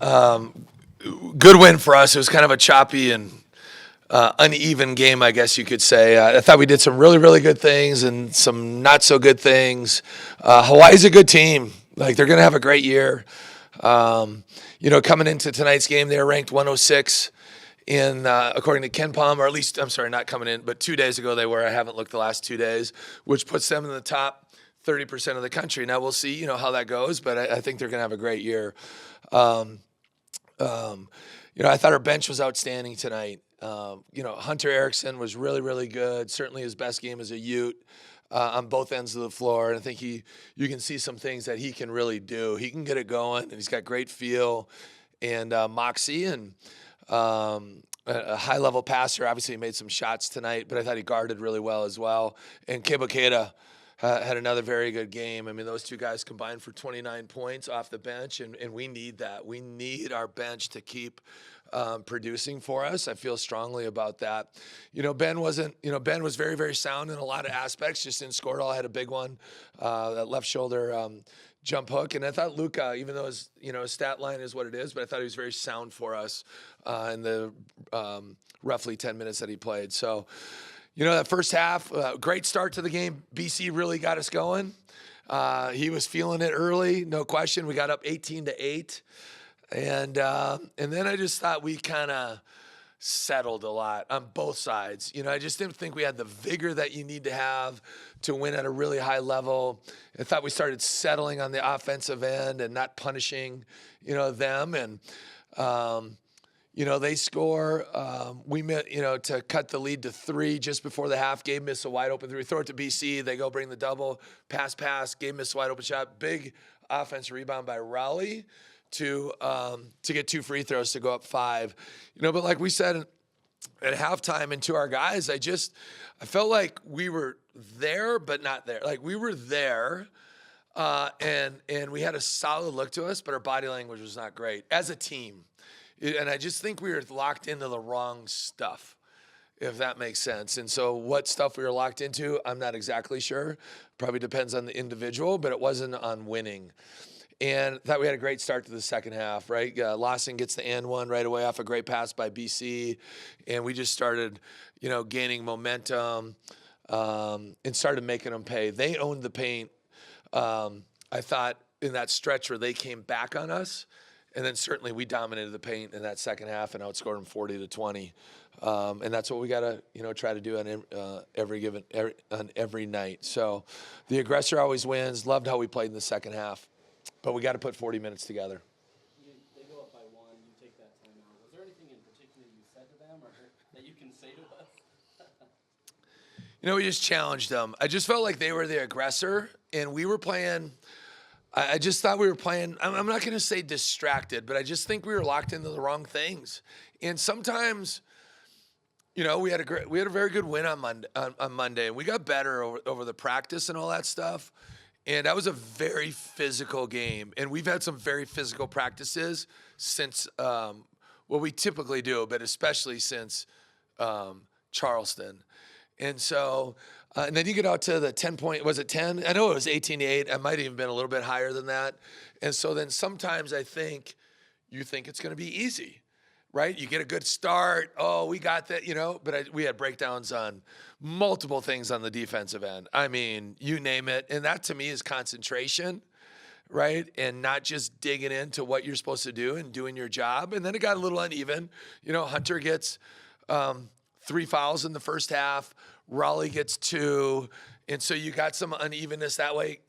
Good win for us. It was kind of a choppy and uneven game, I guess you could say. I thought we did some really, really good things and some not so good things. Hawaii's a good team. Like, they're going to have a great year. Coming into tonight's game, they were ranked 106 according to Ken Palm, or at least, I'm sorry, not coming in, but 2 days ago they were. I haven't looked the last 2 days, which puts them in the top 30% of the country. Now we'll see, how that goes, but I think they're going to have a great year. I thought our bench was outstanding tonight. Hunter Erickson was really, really good. Certainly his best game as a Ute on both ends of the floor. And I think you can see some things that he can really do. He can get it going, and he's got great feel and moxie and a high-level passer. Obviously, he made some shots tonight, but I thought he guarded really well as well. And Kebokeda had another very good game. I mean, those two guys combined for 29 points off the bench, and we need that. We need our bench to keep producing for us. I feel strongly about that. Ben was very, very sound in a lot of aspects, just didn't score it all. Had a big one, that left shoulder jump hook. And I thought Luka, even though his stat line is what it is, but I thought he was very sound for us in the roughly 10 minutes that he played. So, that first half, great start to the game. BC really got us going. He was feeling it early, no question. We got up 18-8. And then I just thought we kind of settled a lot on both sides. I just didn't think we had the vigor that you need to have to win at a really high level. I thought we started settling on the offensive end and not punishing, them. And, they score. We to cut the lead to 3 just before the half. Gabe missed a wide open 3. Throw it to BC. They go bring the double. Pass. Gabe missed a wide open shot. Big offensive rebound by Raleigh to get 2 free throws to go up 5. But like we said at halftime and to our guys, I felt like we were there but not there. Like, we were there and we had a solid look to us, but our body language was not great as a team. And I just think we were locked into the wrong stuff, if that makes sense. And so what stuff we were locked into, I'm not exactly sure. Probably depends on the individual, but it wasn't on winning. And thought we had a great start to the second half, right? Lawson gets the and one right away off a great pass by BC. And we just started, gaining momentum and started making them pay. They owned the paint. I thought in that stretch where they came back on us. And then certainly we dominated the paint in that second half and outscored them 40-20. And that's what we got to, try to do on every night. So the aggressor always wins. Loved how we played in the second half. But we got to put 40 minutes together. They go up by 1. You take that timeout. Was there anything in particular you said to them or that you can say to us? We just challenged them. I just felt like they were the aggressor, and we were playing. I just thought we were playing. I'm not going to say distracted, but I just think we were locked into the wrong things. And sometimes, we had a very good win on Monday, and we got better over the practice and all that stuff. And that was a very physical game. And we've had some very physical practices since what we typically do, but especially since Charleston. And so, and then you get out to the 10-point, was it 10? I know it was 18-8. I might have even been a little bit higher than that. And so then sometimes I think you think it's going to be easy, right? You get a good start. Oh, we got that, but we had breakdowns on multiple things on the defensive end. I mean, you name it. And that to me is concentration, right? And not just digging into what you're supposed to do and doing your job. And then it got a little uneven. Hunter gets 3 fouls in the first half. Raleigh gets 2. And so you got some unevenness that way.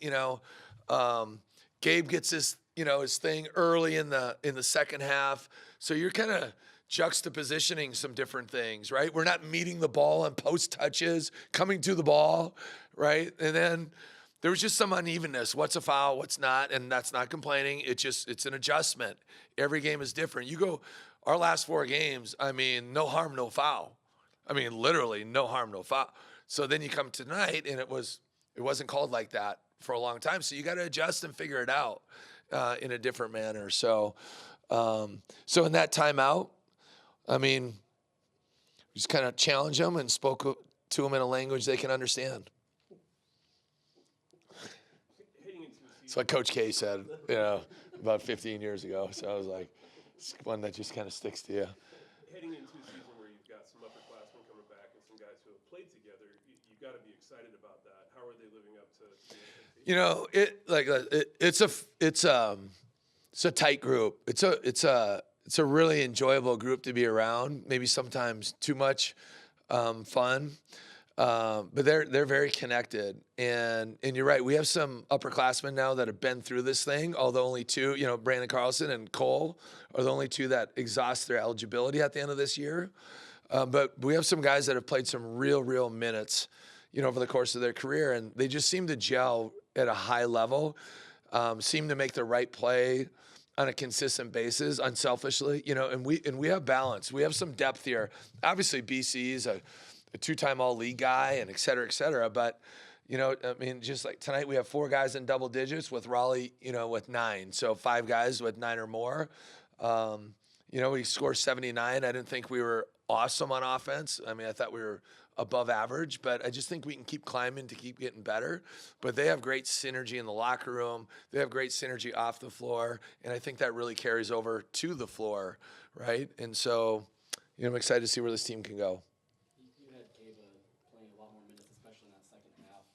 Gabe gets his thing early in the second half. So you're kind of juxtapositioning some different things, right? We're not meeting the ball on post touches, coming to the ball, right? And then there was just some unevenness. What's a foul? What's not? And that's not complaining. It's an adjustment. Every game is different. You go, our last 4 games, I mean, no harm, no foul. I mean, literally no harm, no foul. So then you come tonight and it wasn't called like that for a long time. So you got to adjust and figure it out in a different manner. So in that timeout, I mean, just kind of challenged them and spoke to them in a language they can understand. It's what Coach K said, about 15 years ago. So I was like, It's one that just kind of sticks to you. Heading into a season where you've got some upperclassmen coming back and some guys who have played together, you've got to be excited about that. How are they living up to the expectations? You know, it's a tight group. It's a really enjoyable group to be around. Maybe sometimes too much fun, but they're very connected. And you're right. We have some upperclassmen now that have been through this thing. Although only two, Branden, Carlson, and Cole are the only two that exhaust their eligibility at the end of this year. But we have some guys that have played some real minutes, over the course of their career, and they just seem to gel at a high level, seem to make the right play on a consistent basis, unselfishly, and we have balance. We have some depth here. Obviously, BC's a two-time all-league guy, and et cetera, but, just like tonight, we have 4 guys in double digits with Raleigh, with 9. So 5 guys with 9 or more. We scored 79. I didn't think we were awesome on offense. I mean, I thought we were above average, but I just think we can keep climbing to keep getting better. But they have great synergy in the locker room. They have great synergy off the floor, and I think that really carries over to the floor, right? And so, I'm excited to see where this team can go. You had Bajema playing a lot more minutes, especially in that second half.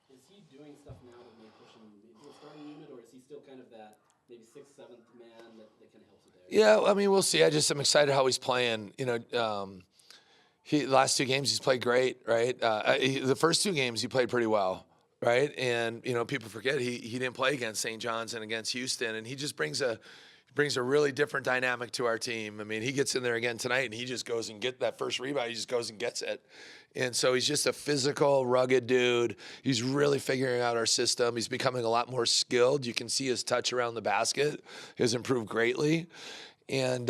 Is he doing stuff now that may push him into a starting unit, or is he still kind of that maybe 6th, 7th man that kind of helps you there? Yeah, I mean, we'll see. I just am excited how he's playing. Last 2 games he's played great, right? The first 2 games he played pretty well, right? And people forget he didn't play against St. John's and against Houston, and he just brings a really different dynamic to our team. I mean, he gets in there again tonight, and he just goes and get that first rebound. He just goes and gets it. And so he's just a physical, rugged dude. He's really figuring out our system. He's becoming a lot more skilled. You can see his touch around the basket has improved greatly. And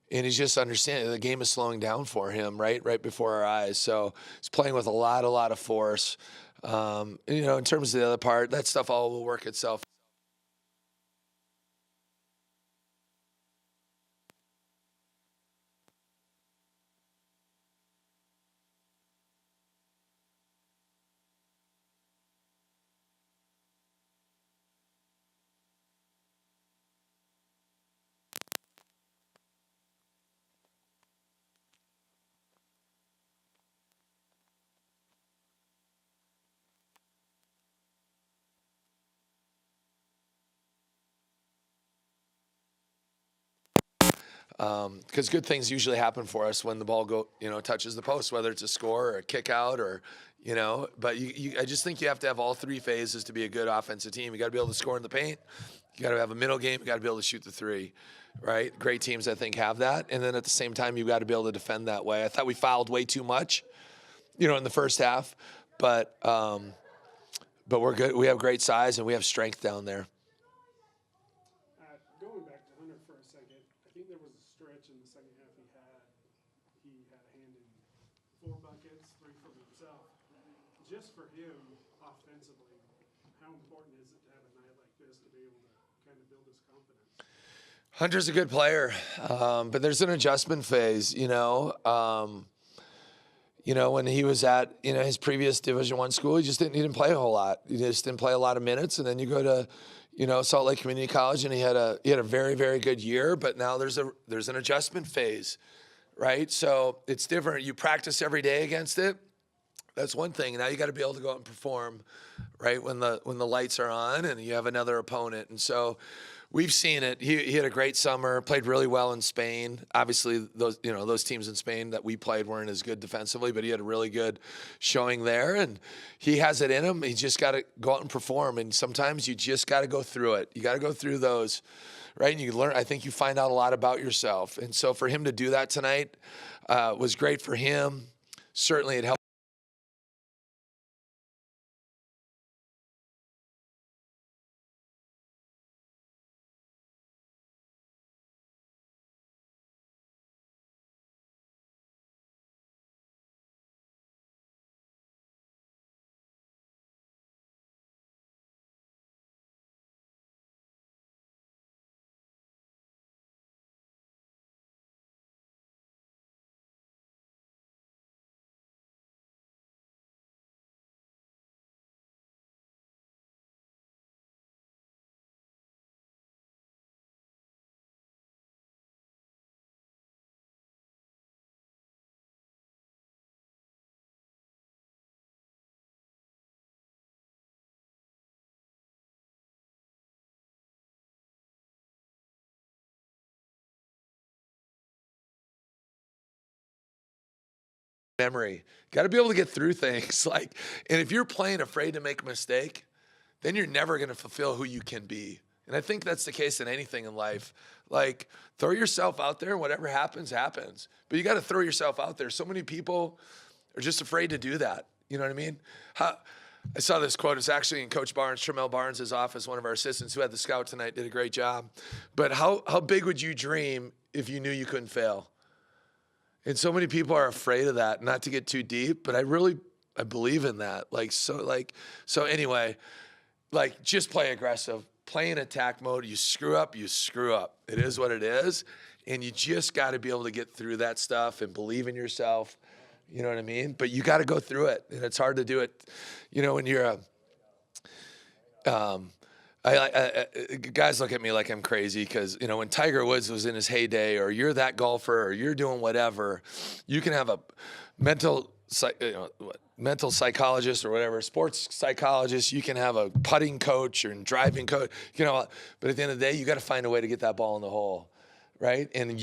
he's just understanding the game is slowing down for him right before our eyes. So he's playing with a lot of force. In terms of the other part, that stuff all will work itself. Because good things usually happen for us when the ball touches the post, whether it's a score or a kick out or, but I just think you have to have all 3 phases to be a good offensive team. You got to be able to score in the paint. You got to have a middle game. You got to be able to shoot the 3, right? Great teams, I think, have that. And then at the same time, you got to be able to defend that way. I thought we fouled way too much, in the first half, but we're good. We have great size and we have strength down there. Going back to Hunter for a second, I think there was a stretch in the second half he had a hand in 4 buckets, 3 from himself. Just for him, offensively, how important is it to have a night like this to be able to kind of build his confidence? Hunter's a good player, but there's an adjustment phase, when he was at, his previous Division I school, he didn't play a whole lot. He just didn't play a lot of minutes. And then you go to, Salt Lake Community College, and he had a very, very good year. But now there's an adjustment phase, right? So it's different. You practice every day against it. That's one thing. Now you got to be able to go out and perform, right, when the lights are on and you have another opponent. And so we've seen it. He had a great summer, played really well in Spain. Obviously, those teams in Spain that we played weren't as good defensively, but he had a really good showing there. And he has it in him. He just got to go out and perform. And sometimes you just got to go through it. You got to go through those, right? And you learn. I think you find out a lot about yourself. And so for him to do that tonight was great for him. Certainly it helped. memory. Got to be able to get through things. Like, and if you're playing afraid to make a mistake, then you're never going to fulfill who you can be. And I think that's the case in anything in life. Like, throw yourself out there, and whatever happens, happens. But you got to throw yourself out there. So many people are just afraid to do that. You know what I mean? I saw this quote. It's actually in Coach Barnes, Tramel Barnes' office, one of our assistants who had the scout tonight, did a great job. But how big would you dream if you knew you couldn't fail? And so many people are afraid of that, not to get too deep, but I believe in that. So anyway, like, just play aggressive. Play in attack mode. You screw up, you screw up. It is what it is. And you just got to be able to get through that stuff and believe in yourself. You know what I mean? But you got to go through it. And it's hard to do it, when you're guys look at me like I'm crazy because, when Tiger Woods was in his heyday, or you're that golfer, or you're doing whatever, you can have a mental psychologist or whatever, sports psychologist, you can have a putting coach or driving coach, but at the end of the day, you got to find a way to get that ball in the hole, right? And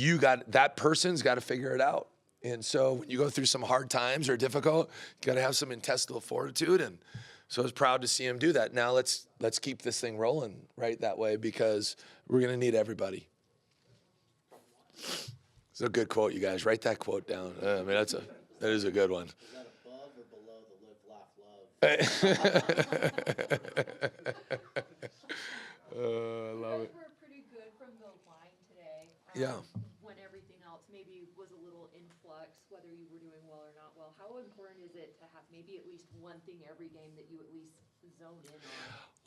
that person's got to figure it out. And so when you go through some hard times or difficult, you got to have some intestinal fortitude. And so I was proud to see him do that. Now let's keep this thing rolling right that way, because we're going to need everybody. It's a good quote, you guys. Write that quote down. I mean, that is a good one. Is that above or below the live, laugh, love? I love it. You guys were pretty good from the line today. Yeah. When everything else maybe was a little in flux, whether you were doing well or not well. How important is it to have maybe at least one thing every game that you at least zone in on?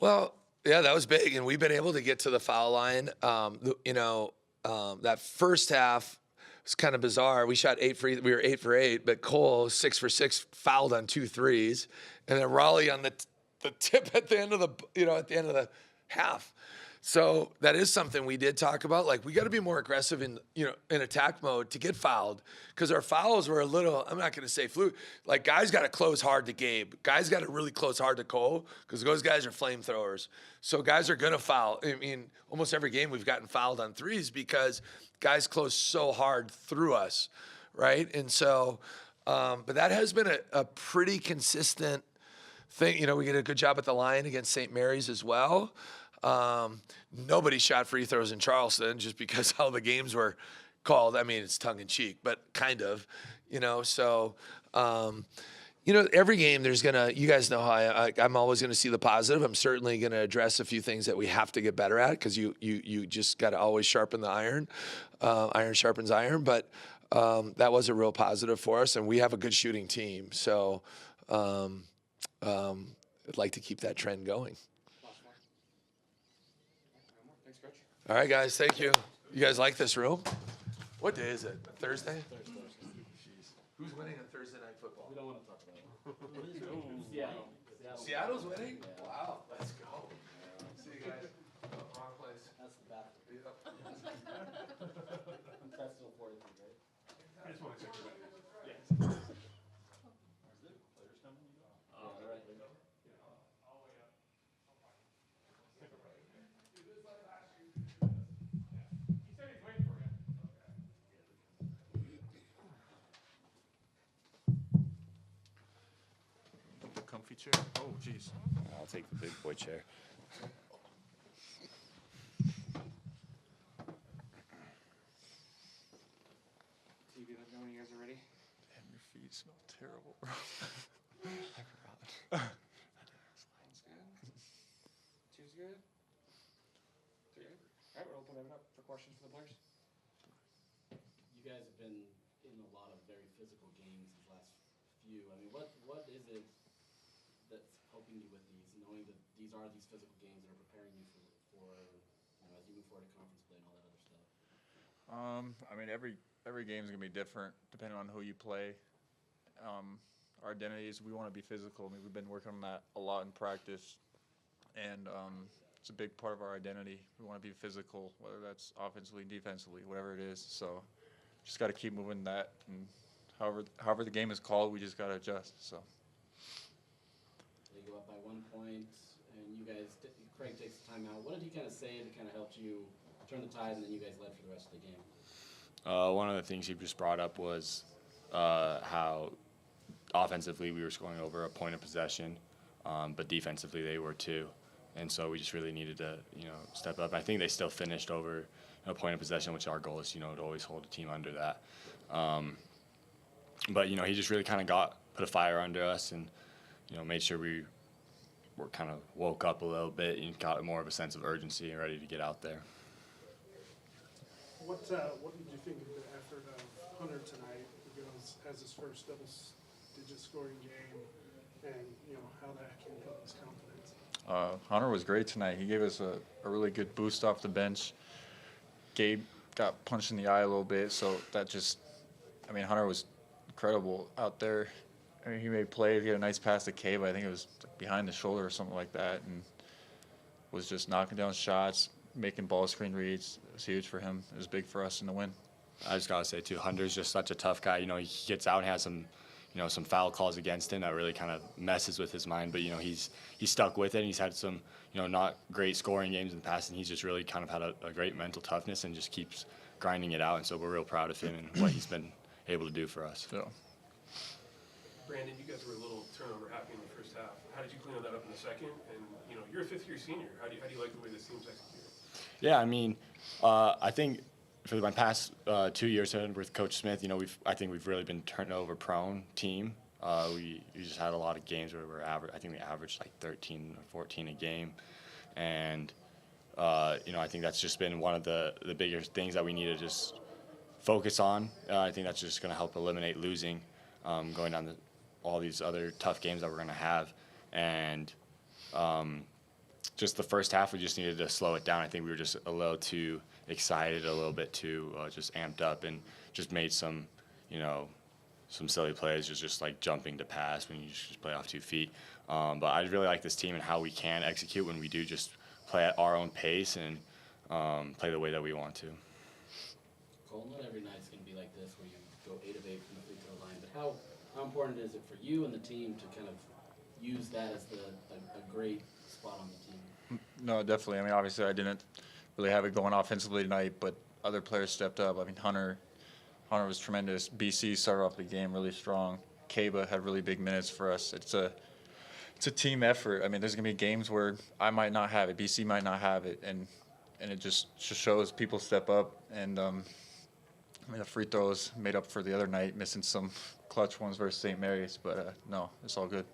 Well, yeah, that was big, and we've been able to get to the foul line. That first half was kind of bizarre. We shot we were 8 for 8, but Cole 6 for 6 fouled on 2 threes, and then Raleigh on the tip at the end of the half. So that is something we did talk about. Like, we got to be more aggressive in attack mode to get fouled, because our fouls were a little, I'm not going to say fluke. Like, guys got to close hard to Gabe. Guys got to really close hard to Cole, because those guys are flamethrowers. So guys are going to foul. I mean, almost every game we've gotten fouled on threes because guys close so hard through us, right? And so, but that has been a pretty consistent thing. We did a good job at the line against St. Mary's as well. Nobody shot free throws in Charleston just because how the games were called. I mean, it's tongue in cheek, but kind of, so, every game you guys know how I'm always going to see the positive. I'm certainly going to address a few things that we have to get better at, because you just got to always sharpen the iron. Iron sharpens iron, but, that was a real positive for us, and we have a good shooting team. So, I'd like to keep that trend going. All right, guys, thank you. You guys like this room? What day is it? Thursday? Jeez. Who's winning on Thursday Night Football? We don't want to talk about it. Seattle. Seattle's winning? Wow, let's go. See you guys. Oh, wrong place. That's the bathroom. Yep. That's still 43, right? I just want to check your money. Players coming? Oh, all right. Comfy chair? Oh, jeez. I'll take the big boy chair. TV, let me know when you guys are ready. Damn, your feet smell terrible, bro. One's good. Two's good. Three good. All right, we'll open it up for questions for the players. You guys have been in a lot of very physical games these last few. I mean, what is it that's helping you with these, knowing that these physical games that are preparing you for as you move forward to conference play and all that other stuff? I mean, every game is gonna be different depending on who you play. Our identity is we want to be physical. I mean, we've been working on that a lot in practice, and it's a big part of our identity. We want to be physical, whether that's offensively, defensively, whatever it is. So, just got to keep moving that, and however the game is called, we just got to adjust. So. They go up by 1 point, and you guys, Craig takes the time out. What did he kind of say that kind of helped you turn the tide, and then you guys led for the rest of the game? One of the things he just brought up was how offensively, we were scoring over a point of possession, but defensively they were too. And so we just really needed to, step up. I think they still finished over a point of possession, which our goal is, to always hold a team under that. But, he just really kind of put a fire under us and, made sure we were kind of woke up a little bit and got more of a sense of urgency and ready to get out there. What did you think of the effort of Hunter tonight? Because as his first double-digit scoring game, and how that can help his confidence. Hunter was great tonight. He gave us a really good boost off the bench. Gabe got punched in the eye a little bit, so that just, Hunter was incredible out there. He made plays. He had a nice pass to Cave. I think it was behind the shoulder or something like that, and was just knocking down shots, making ball screen reads. It was huge for him. It was big for us in the win. I just gotta say too, Hunter's just such a tough guy. He gets out and has some foul calls against him that really kind of messes with his mind. But he's stuck with it. And he's had some not great scoring games in the past, and he's just really kind of had a great mental toughness and just keeps grinding it out. And so we're real proud of him and what he's been able to do for us. So. Brandon, you guys were a little turnover happy in the first half. How did you clean that up in the second? And you're a fifth-year senior. How do you like the way this team's executed? Yeah, I think for my past 2 years with Coach Smith, I think we've really been turnover prone team. We just had a lot of games where I think we averaged like 13 or 14 a game, and I think that's just been one of the bigger things that we need to just focus on. I think that's just going to help eliminate losing, going down all these other tough games that we're going to have, and just the first half we just needed to slow it down. I think we were just a little too excited, a little bit too just amped up, and just made some silly plays, just like jumping to pass when you just play off 2 feet. But I really like this team and how we can execute when we do just play at our own pace and play the way that we want to. Cole, not every night's going to be like this where you go 8 of 8 from the free throw line, but how important is it for you and the team to kind of use that as a great spot on the team? No, definitely. Obviously I didn't really have it going offensively tonight, but other players stepped up. Hunter was tremendous. BC started off the game really strong. Kaba had really big minutes for us. It's a team effort. There's going to be games where I might not have it, BC might not have it, and it just shows people step up. And the free throws made up for the other night, missing some clutch ones versus St. Mary's, but no, it's all good.